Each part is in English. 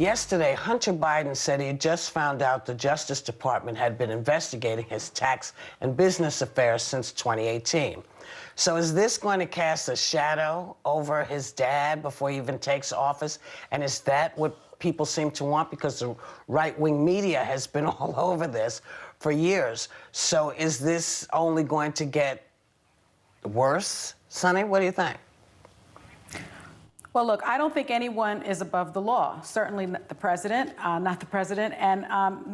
Yesterday, Hunter Biden said he had just found out the Justice Department had been investigating his tax and business affairs since 2018. So is this going to cast a shadow over his dad before he even takes office? And is that what people seem to want? Because the right-wing media has been all over this for years. So is this only going to get worse? Sonny, what do you think? Well, look, I don't think anyone is above the law. Certainly not the president, and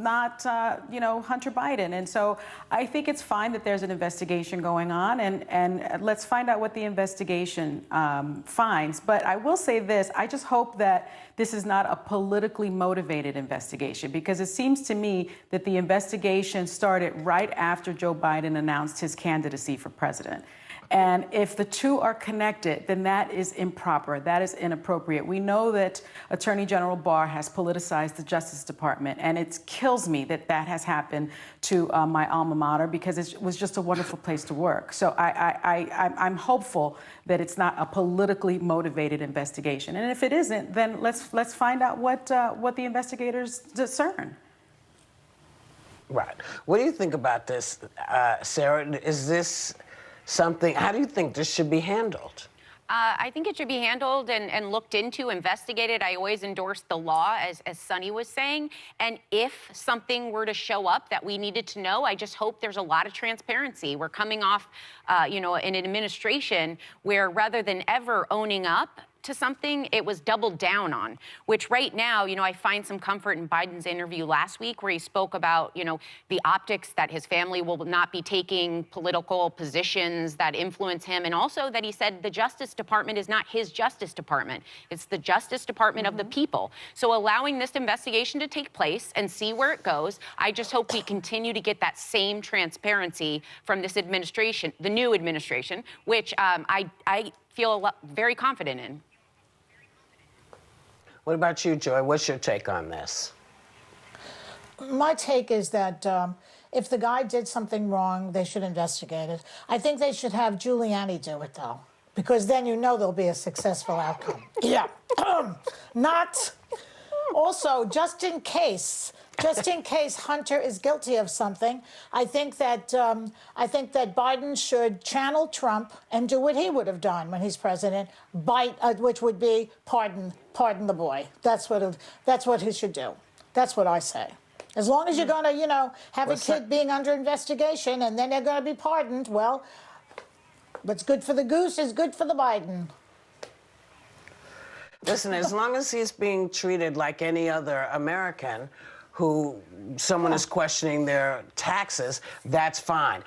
not Hunter Biden. And so I think it's fine that there's an investigation going on, and let's find out what the investigation finds. But I will say this: I just hope that this is not a politically motivated investigation, because it seems to me that the investigation started right after Joe Biden announced his candidacy for president. And if the two are connected, then that is improper. That is inappropriate. We know that Attorney General Barr has politicized the Justice Department, and it kills me that that has happened to my alma mater, because it was just a wonderful place to work. So I'm hopeful that it's not a politically motivated investigation. And if it isn't, then let's find out what the investigators discern. Right. What do you think about this, Sarah? Is this something, how do you think this should be handled? I think it should be handled and looked into, investigated. I always endorse the law, as Sonny was saying. And if something were to show up that we needed to know, I just hope there's a lot of transparency. We're coming off, in an administration where rather than ever owning up to something, it was doubled down on, which right now, I find some comfort in Biden's interview last week where he spoke about, the optics that his family will not be taking political positions that influence him. And also that he said the Justice Department is not his Justice Department. It's the Justice Department of the people. So allowing this investigation to take place and see where it goes, I just hope we continue to get that same transparency from this administration, the new administration, which I feel very confident in. What about you, Joy? What's your take on this? My take is that if the guy did something wrong, they should investigate it. I think they should have Giuliani do it, though, because then there'll be a successful outcome. Yeah. Not. Also, just in case Hunter is guilty of something, I think that Biden should channel Trump and do what he would have done when he's president, which would be pardon the boy. That's what he should do. That's what I say. As long as you're going to, have a kid being under investigation and then they're going to be pardoned, well, what's good for the goose is good for the Biden. Listen, as long as he's being treated like any other American who someone is questioning their taxes, that's fine.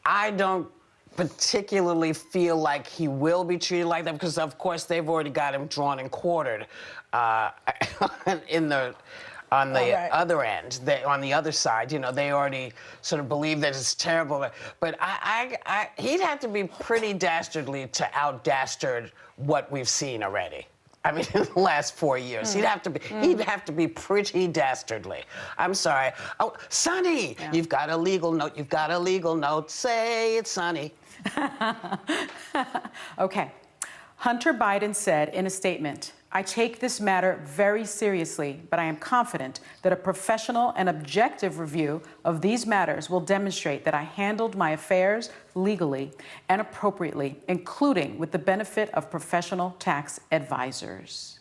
I don't particularly feel like he will be treated like that because, of course, they've already got him drawn and quartered on the other end, on the other side. They already sort of believe that it's terrible. But he'd have to be pretty dastardly to out-dastard what we've seen already. I mean, in the last 4 years, he'd have to be pretty dastardly. I'm sorry. Oh, Sonny, you've got a legal note. You've got a legal note. Say it, Sonny. Okay. Hunter Biden said in a statement, "I take this matter very seriously, but I am confident that a professional and objective review of these matters will demonstrate that I handled my affairs legally and appropriately, including with the benefit of professional tax advisors."